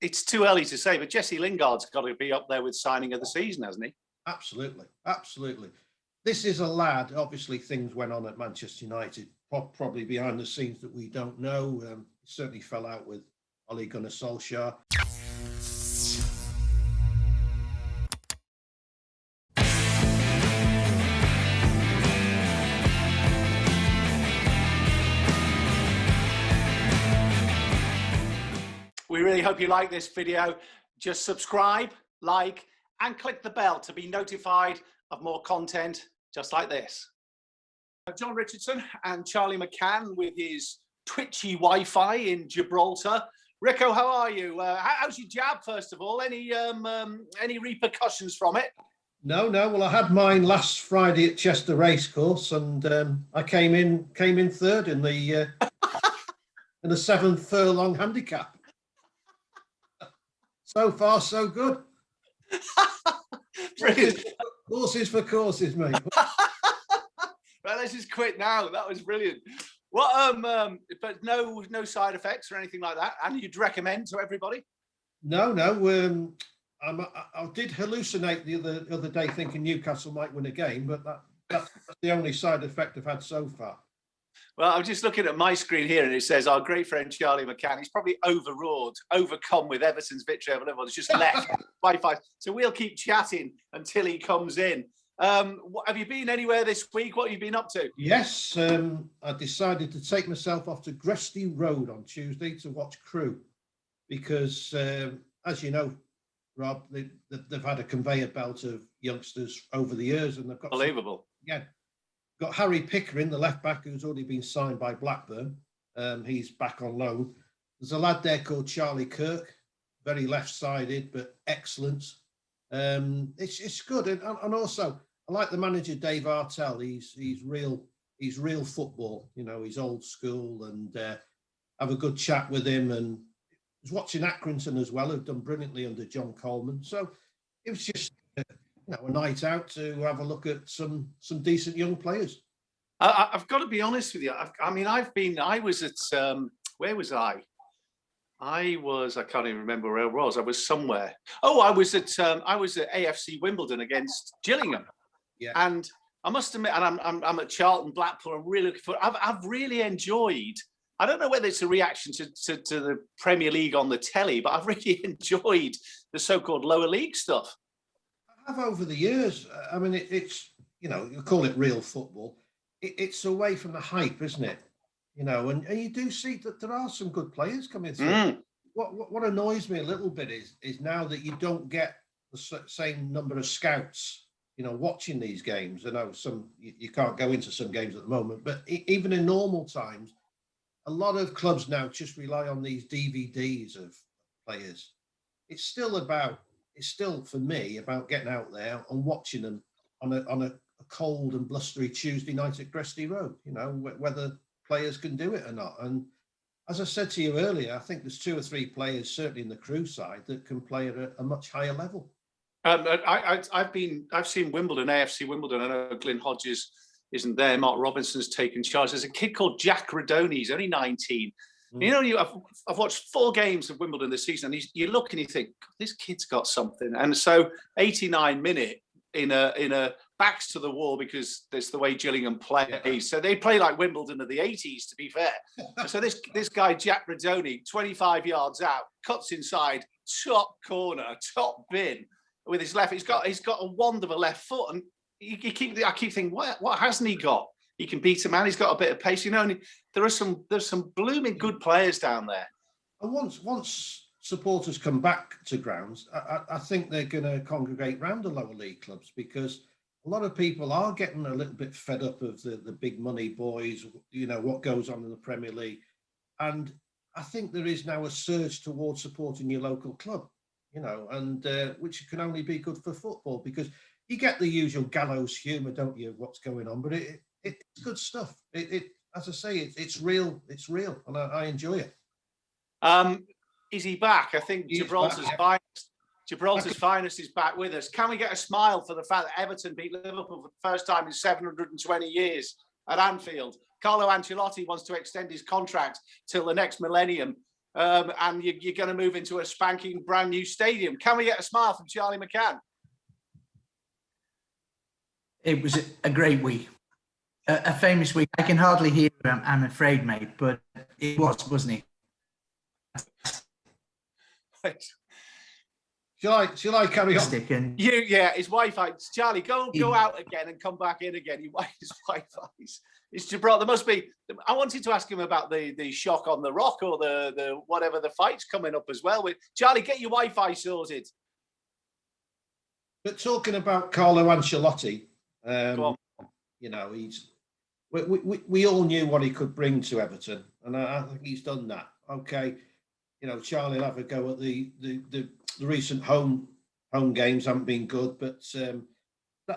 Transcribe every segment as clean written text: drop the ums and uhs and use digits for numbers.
it's too early to say, but Jesse Lingard's got to be up there with signing of the season, hasn't he? Absolutely, absolutely. This is a lad. Obviously, things went on at Manchester United, probably behind the scenes that we don't know. Certainly fell out with Ole Gunnar Solskjaer. We really hope you like this video. Just subscribe, like, and click the bell to be notified of more content just like this. John Richardson and Charlie McCann with his twitchy Wi-Fi in Gibraltar. Rico, how are you? How's your jab, first of all? Any repercussions from it? No. Well, I had mine last Friday at Chester Racecourse, and I came in third in the in the 7th furlong handicap. So far, so good. Brilliant. Horses for courses, mate. Right, let's just quit now. That was brilliant. What? But no side effects or anything like that. And you'd recommend to everybody? No. I did hallucinate the other day, thinking Newcastle might win a game, but that's the only side effect I've had so far. Well, I'm just looking at my screen here, and it says our great friend Charlie McCann. He's probably overcome with Everton's victory over Liverpool. He's just left Wi-Fi. So we'll keep chatting until he comes in. Have you been anywhere this week? What have you been up to? Yes, I decided to take myself off to Gresty Road on Tuesday to watch Crewe, because as you know, Rob, they've had a conveyor belt of youngsters over the years, and they've got unbelievable. Got Harry Pickering, the left back, who's already been signed by Blackburn. He's back on loan. There's a lad there called Charlie Kirk, very left-sided but excellent. It's good, and also I like the manager Dave Artell. He's real football. You know, he's old school, and have a good chat with him. And I was watching Accrington as well, who've done brilliantly under John Coleman. So it was just a night out to have a look at some decent young players. I've got to be honest with you. I was at where was I? I can't even remember where I was. I was somewhere. Oh, I was at AFC Wimbledon against Gillingham. Yeah. And I must admit, and I'm at Charlton, Blackpool. I'm really looking forward. I've really enjoyed. I don't know whether it's a reaction to the Premier League on the telly, but I've really enjoyed the so-called lower league stuff. I have over the years. I mean, it's you call it real football. It's away from the hype, isn't it? And you do see that there are some good players coming through. What annoys me a little bit is now that you don't get the same number of scouts, watching these games. I know you can't go into some games at the moment, but even in normal times, a lot of clubs now just rely on these DVDs of players. It's still for me about getting out there and watching them on a cold and blustery Tuesday night at Gresty Road. Whether players can do it or not. And as I said to you earlier, I think there's 2 or 3 players certainly in the Crewe side that can play at a much higher level. I've seen Wimbledon, AFC Wimbledon. I know Glyn Hodges isn't there. Mark Robinson's taken charge. There's a kid called Jack Radoni. He's only 19. I've watched 4 games of Wimbledon this season, and you look and you think, this kid's got something. And so 89-minute in a backs to the wall, because that's the way Gillingham plays. Yeah. So they play like Wimbledon of the 80s, to be fair. So this guy, Jack Radoni, 25 yards out, cuts inside, top corner, top bin with his left. He's got a wand of a left foot, and I keep thinking, what hasn't he got? He can beat a man. He's got a bit of pace, and there's some blooming good players down there. And once supporters come back to grounds, I think they're going to congregate round the lower league clubs, because a lot of people are getting a little bit fed up of the big money boys, what goes on in the Premier League. And I think there is now a surge towards supporting your local club, and which can only be good for football, because you get the usual gallows humour, don't you, what's going on, but it's good stuff. As I say, it's real, and I enjoy it. Is he back? I think Gibraltar's finest is back with us. Can we get a smile for the fact that Everton beat Liverpool for the first time in 720 years at Anfield? Carlo Ancelotti wants to extend his contract till the next millennium. and you're going to move into a spanking brand new stadium. Can we get a smile from Charlie McCann? It was a great week, a famous week. I can hardly hear him, I'm afraid, mate, but it was, wasn't it? Shall I carry on? Yeah, his Wi-Fi. Charlie, go out again and come back in again. His Wi-Fi is Gibraltar. There must be. I wanted to ask him about the shock on the rock or the whatever the fight's coming up as well. Charlie, get your Wi-Fi sorted. But talking about Carlo Ancelotti, you know, we all knew what he could bring to Everton, and I think he's done that. Okay, you know, Charlie will have a go at the recent home games haven't been good, but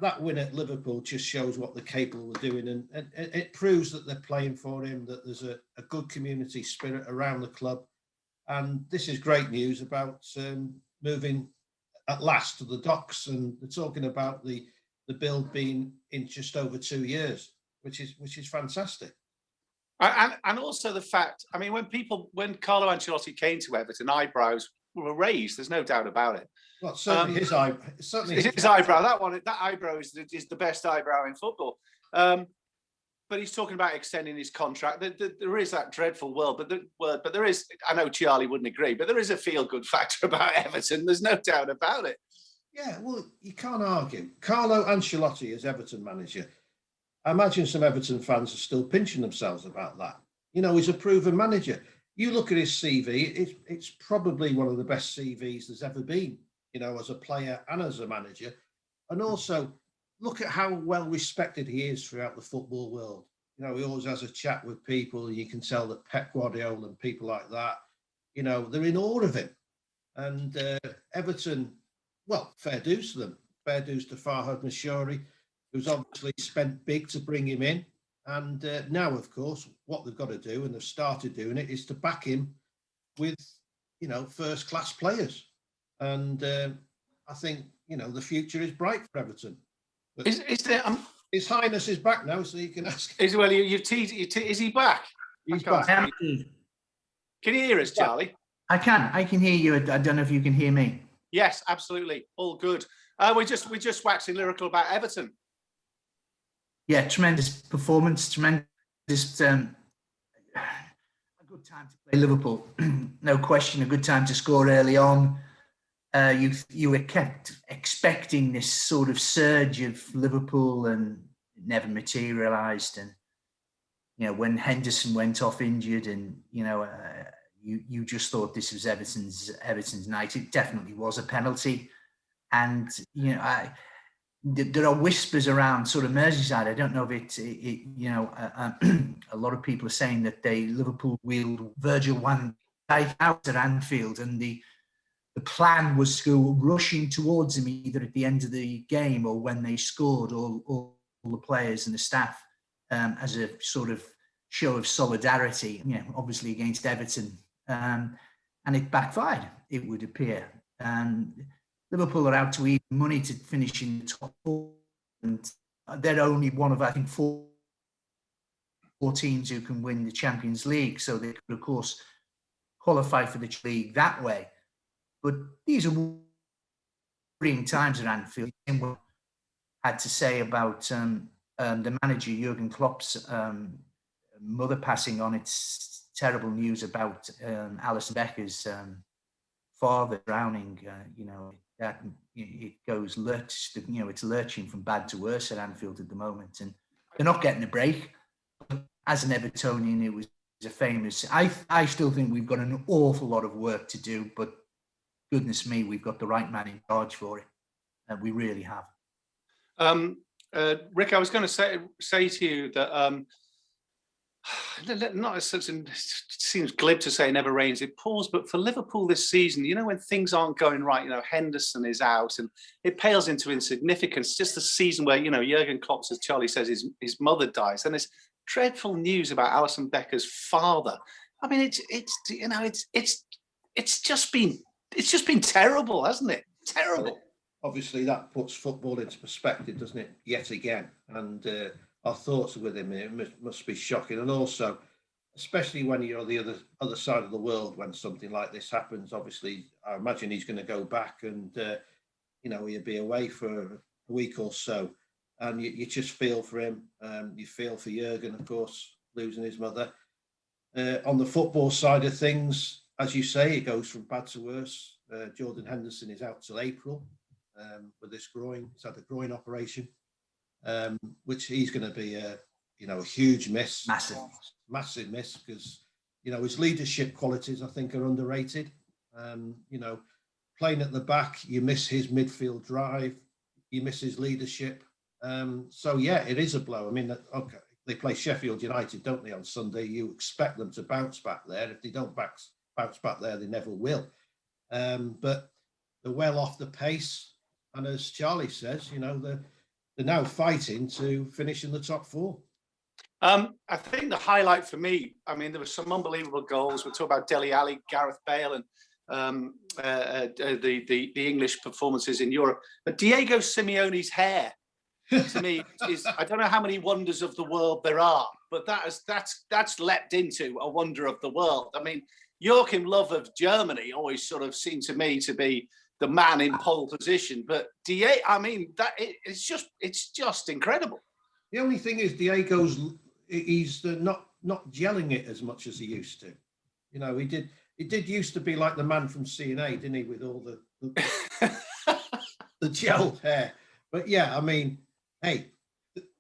that win at Liverpool just shows what they're capable of doing, and it proves that they're playing for him, that there's a good community spirit around the club, and this is great news about moving at last to the docks, and they're talking about the build being in just over 2 years, which is fantastic. And also the fact, I mean, when Carlo Ancelotti came to Everton, eyebrows were raised. There's no doubt about it. Well, certainly his eyebrow. That eyebrow is the best eyebrow in football. But he's talking about extending his contract. There is that dreadful word, but there is. I know Charlie wouldn't agree, but there is a feel-good factor about Everton. There's no doubt about it. Yeah, well, you can't argue. Carlo Ancelotti as Everton manager. I imagine some Everton fans are still pinching themselves about that. You know, he's a proven manager. You look at his CV, it's probably one of the best CVs there's ever been, you know, as a player and as a manager. And also, look at how well respected he is throughout the football world. You know, he always has a chat with people. You can tell that Pep Guardiola and people like that, you know, they're in awe of him. And Everton, well, fair dues to them. Fair dues to Farhad Mashori, who's obviously spent big to bring him in. And now, of course, what they've got to do, and they've started doing it, is to back him with, you know, first-class players. And I think, you know, the future is bright for Everton. But is there? His Highness is back now, so you can ask. Is he back? He's back. Can you hear us, Charlie? I can hear you. I don't know if you can hear me. Yes, absolutely. All good. We're just waxing lyrical about Everton. Yeah, tremendous performance, tremendous. A good time to play Liverpool, no question. A good time to score early on. You were kept expecting this sort of surge of Liverpool, and it never materialised. And you know, when Henderson went off injured, and you know, you just thought this was Everton's night. It definitely was a penalty, and you know, there are whispers around sort of Merseyside. I don't know if you know, a lot of people are saying that Liverpool wheeled Virgil van Dijk out at Anfield, and the plan was to go rushing towards him either at the end of the game or when they scored, all the players and the staff, as a sort of show of solidarity, you know, obviously against Everton. And it backfired, it would appear. Liverpool are out to eat money to finish in the top four, and they're only one of, I think, four teams who can win the Champions League. So they could, of course, qualify for the league that way. But these are worrying times at Anfield. Had to say about the manager Jurgen Klopp's mother passing on. It's terrible news about Alisson Becker's father drowning. You know, that it goes you know, it's lurching from bad to worse at Anfield at the moment, and they're not getting a break. As an Evertonian, it was a famous. I still think we've got an awful lot of work to do, but goodness me, we've got the right man in charge for it, and we really have. Rick, I was going to say to you that not as such, it seems glib to say never rains, it pours, but for Liverpool this season, you know, when things aren't going right, you know, Henderson is out and it pales into insignificance. Just the season where, you know, Jurgen Klopp, as Charlie says, his mother dies, and there's dreadful news about Alisson Becker's father. I mean, it's just been terrible, hasn't it? Terrible. Obviously, that puts football into perspective, doesn't it? Yet again, and our thoughts are with him. It must be shocking. And also, especially when you're on the other side of the world when something like this happens. Obviously, I imagine he's going to go back and he'll be away for a week or so, and you just feel for him. You feel for Jurgen, of course, losing his mother. On the football side of things, as you say, it goes from bad to worse. Jordan Henderson is out till April with this groin. He's had a groin operation, which he's going to be a huge miss. Massive miss, because his leadership qualities, I think, are underrated. Playing at the back, you miss his midfield drive, you miss his leadership. So yeah, it is a blow. I mean, okay, they play Sheffield United, don't they, on Sunday? You expect them to bounce back there. If they don't bounce back there, they never will. But they're well off the pace, and as Charlie says, they're now fighting to finish in the top 4. I think the highlight for me, I mean, there were some unbelievable goals. We're talking about Dele Alli, Gareth Bale, and the English performances in Europe. But Diego Simeone's hair, to me, is, I don't know how many wonders of the world there are, but that's leapt into a wonder of the world. I mean, Joachim Löw of Germany always sort of seemed to me to be the man in pole position, but Diego, I mean, it's just incredible. The only thing is, he's not gelling it as much as he used to. He did used to be like the man from CNA, didn't he, with all the gel hair. But yeah, I mean, hey,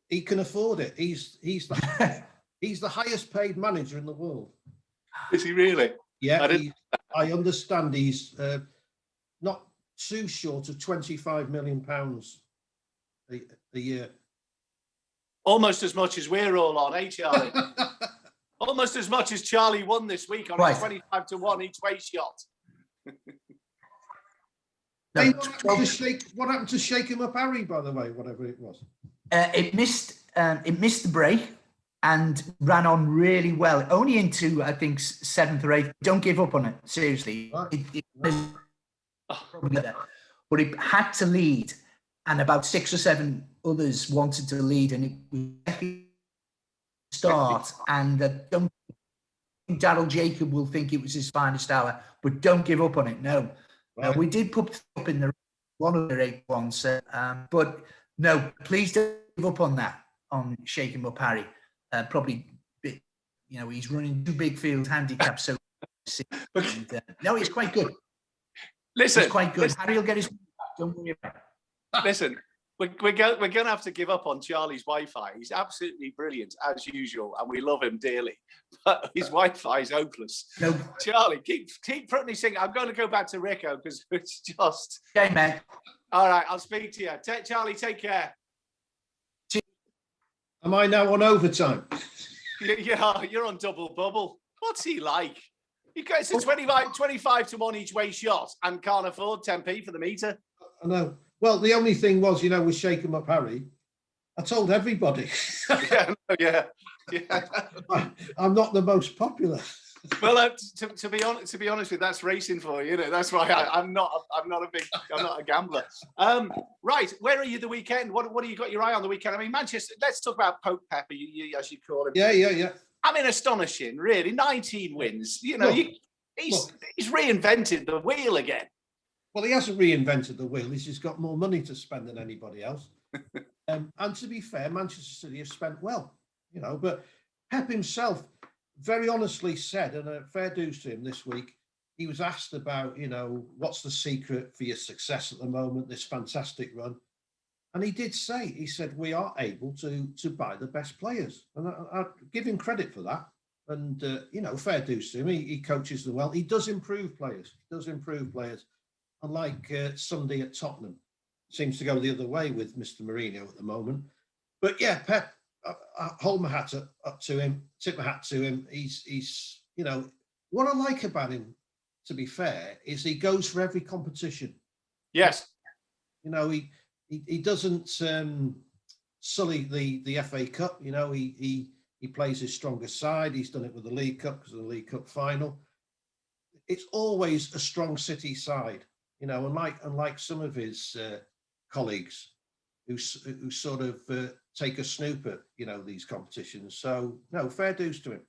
he can afford it. He's the highest paid manager in the world. Is he really? Yeah, I understand he's not too short of £25 million a year. Almost as much as we're all on, eh, Charlie? Almost as much as Charlie won this week on his 25-1 each way shot. Hey, what happened to Shake Him Up Harry, by the way, whatever it was? It missed the break and ran on really well. Only into, I think, 7th or 8th. Don't give up on it, seriously. Right. But it had to lead, and about 6 or 7 others wanted to lead, and it was start. And don't think Daryl Jacob will think it was his finest hour, but don't give up on it. No, right. We did put up in the one of the 8 ones, but no, please don't give up on that. On Shake Him Up Harry, probably, he's running 2 big field handicaps. So no, he's quite good. Listen, he's quite good. Harry will get his. Don't worry about it. Listen, we're going to have to give up on Charlie's Wi-Fi. He's absolutely brilliant, as usual, and we love him dearly. But his Wi-Fi is hopeless. No. Charlie, keep practicing. I'm going to go back to Rico because it's just... Okay, man. All right, I'll speak to you. Charlie, take care. Am I now on overtime? Yeah, you're on double bubble. What's he like? It's a 25-1 each way shot and can't afford 10p for the meter. I know. Well, the only thing was, with Shake 'em Up Harry, I told everybody. Yeah. I'm not the most popular. Well, to be honest with you, that's racing for you. That's why I'm not a gambler. Right, where are you the weekend? What do you got your eye on the weekend? I mean, Manchester. Let's talk about Pope Pepper, as you call him. Yeah. I mean, astonishing, really. 19 wins. He's reinvented the wheel again. Well, he hasn't reinvented the wheel. He's just got more money to spend than anybody else. And to be fair, Manchester City have spent well, But Pep himself very honestly said, and fair dues to him this week, he was asked about, what's the secret for your success at the moment, this fantastic run. And he did say, he said, we are able to buy the best players. And I give him credit for that. And, fair dues to him. He coaches them well. He does improve players. Unlike Sunday at Tottenham. Seems to go the other way with Mr. Mourinho at the moment. But yeah, Pep, I hold my hat up to him, tip my hat to him. He's what I like about him, to be fair, is he goes for every competition. Yes. He doesn't sully the FA Cup. He plays his strongest side. He's done it with the League Cup because of the League Cup final. It's always a strong City side, unlike some of his colleagues who sort of take a snoop at these competitions. So no, fair dues to him.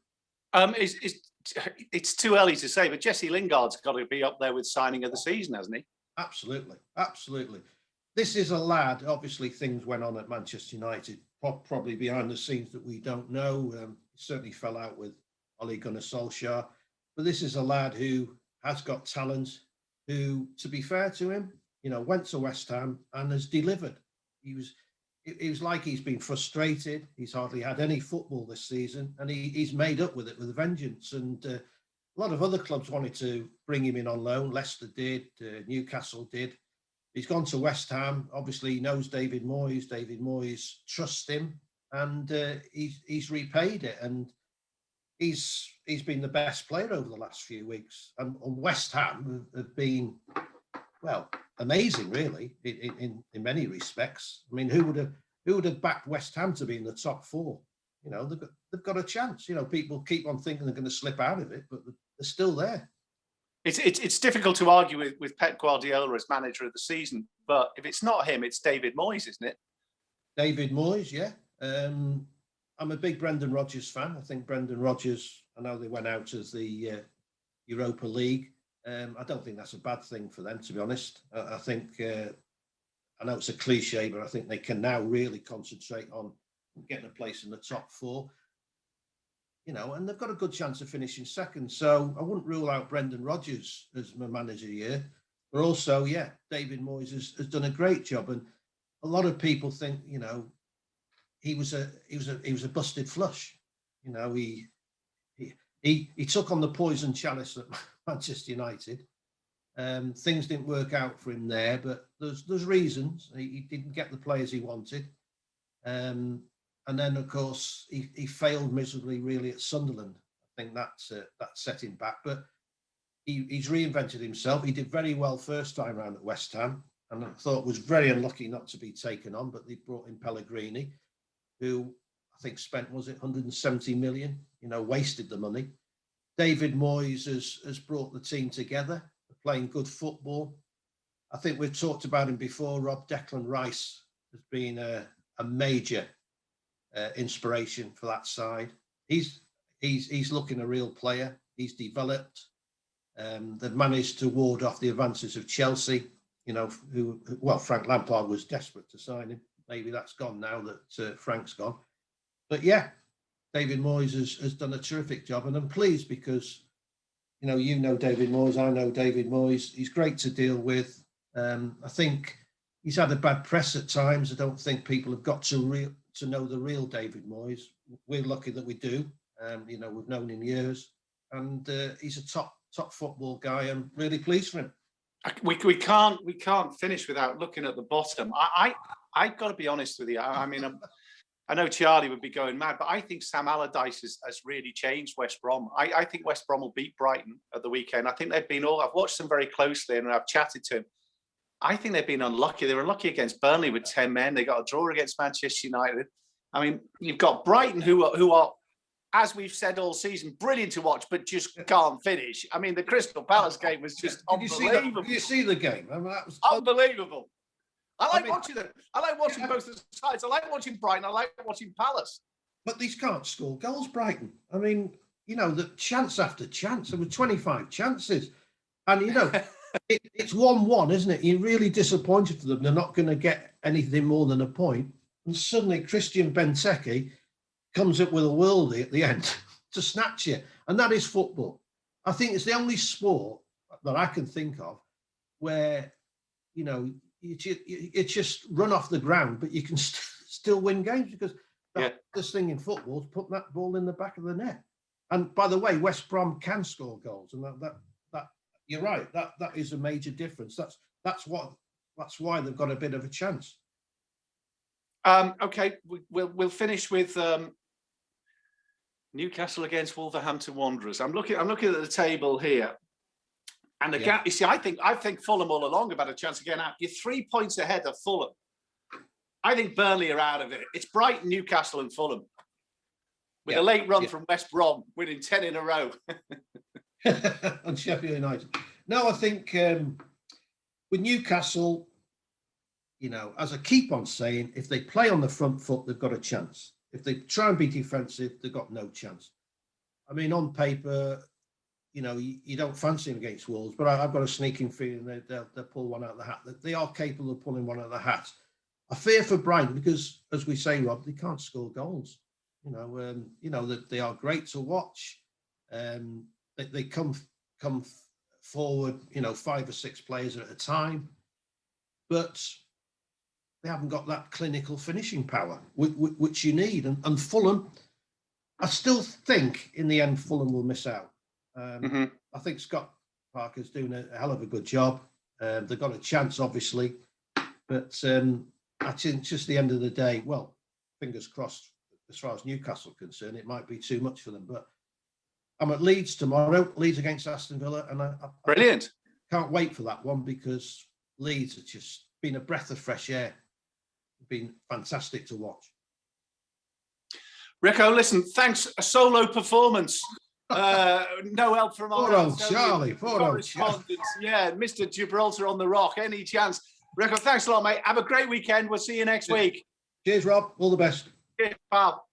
It's too early to say, but Jesse Lingard's got to be up there with signing of the season, hasn't he? Absolutely, absolutely. This is a lad. Obviously, things went on at Manchester United, probably behind the scenes that we don't know. He certainly fell out with Ole Gunnar Solskjaer, but this is a lad who has got talent. Who, to be fair to him, went to West Ham and has delivered. It was like he's been frustrated. He's hardly had any football this season, and he's made up with it with a vengeance. And a lot of other clubs wanted to bring him in on loan. Leicester did, Newcastle did. He's gone to West Ham. Obviously, he knows David Moyes. David Moyes trusts him, and he's repaid it. And he's been the best player over the last few weeks. And West Ham have been, well, amazing, really, in many respects. I mean, who would have backed West Ham to be in the top four? They've got a chance. People keep on thinking they're going to slip out of it, but they're still there. It's difficult to argue with Pep Guardiola as manager of the season, but if it's not him, it's David Moyes, isn't it? David Moyes, yeah. I'm a big Brendan Rodgers fan. I think Brendan Rodgers, I know they went out as the Europa League. I don't think that's a bad thing for them, to be honest. I think, I know it's a cliche, but I think they can now really concentrate on getting a place in the top four. And they've got a good chance of finishing second. So I wouldn't rule out Brendan Rodgers as my manager here. But also, yeah, David Moyes has done a great job. And a lot of people think, he was a busted flush. He took on the poison chalice at Manchester United. Things didn't work out for him there, but there's reasons. He didn't get the players he wanted. And then, of course, he failed miserably, really, at Sunderland. I think that set him back. But he's reinvented himself. He did very well first time around at West Ham, and I thought was very unlucky not to be taken on. But they brought in Pellegrini, who I think spent, was it 170 million? Wasted the money. David Moyes has brought the team together, playing good football. I think we've talked about him before. Rob, Declan Rice has been a major inspiration for that side. He's looking a real player. He's developed. They've managed to ward off the advances of Chelsea. Frank Lampard was desperate to sign him. Maybe that's gone now that Frank's gone. But yeah, David Moyes has done a terrific job, and I'm pleased because David Moyes. I know David Moyes. He's great to deal with. I think he's had a bad press at times. I don't think people have got to know the real David Moyes. We're lucky that we do. We've known him years, and he's a top football guy. I'm really pleased for him. We can't finish without looking at the bottom. I've got to be honest with you. I mean, I know Charlie would be going mad, but I think Sam Allardyce has really changed West Brom. I think West Brom will beat Brighton at the weekend. I think they've been I've watched them very closely and I've chatted to him. I think they've been unlucky. They were unlucky against Burnley with 10 men. They got a draw against Manchester United. I mean, you've got Brighton who are, as we've said all season, brilliant to watch, but just can't finish. I mean, the Crystal Palace game was just unbelievable. Did you see the game? I mean, that was unbelievable. I like watching them. I like watching both the sides. I like watching Brighton. I like watching Palace. But these can't score goals, Brighton. I mean, the chance after chance. There were 25 chances. And, it's 1-1, isn't it? You're really disappointed for them. They're not going to get anything more than a point. And suddenly Christian Benteke comes up with a worldie at the end to snatch you. And that is football. I think it's the only sport that I can think of where, you just run off the ground, but you can still win games because this thing in football is putting that ball in the back of the net. And by the way, West Brom can score goals, and that you're right. That is a major difference. That's why they've got a bit of a chance. Okay, we'll finish with Newcastle against Wolverhampton Wanderers. I'm looking at the table here. And the gap, you see, I think Fulham all along have had a chance of getting out. You're 3 points ahead of Fulham. I think Burnley are out of it. It's Brighton, Newcastle, and Fulham. With a late run from West Brom, winning 10 in a row. On Sheffield United. No, I think with Newcastle, as I keep on saying, if they play on the front foot, they've got a chance. If they try and be defensive, they've got no chance. I mean, on paper, you know, you don't fancy them against Wolves, but I've got a sneaking feeling they'll pull one out of the hat. They are capable of pulling one out of the hat. I fear for Brighton because, as we say, Rob, they can't score goals. You know that they are great to watch. They come forward, you know, 5 or 6 players at a time, but they haven't got that clinical finishing power, which you need. And Fulham, I still think in the end Fulham will miss out. I think Scott Parker's doing a hell of a good job. They've got a chance, obviously, but I think just the end of the day, well, fingers crossed, as far as Newcastle are concerned, it might be too much for them. But I'm at Leeds tomorrow, Leeds against Aston Villa, and I Brilliant. Can't wait for that one because Leeds have just been a breath of fresh air. Been fantastic to watch. Rico, listen, thanks. A solo performance. No help from our poor old Charlie. Yeah, Mr. Gibraltar on the rock. Any chance? Rico, thanks a lot, mate. Have a great weekend. We'll see you next week. Cheers, Rob. All the best. Cheers, pal.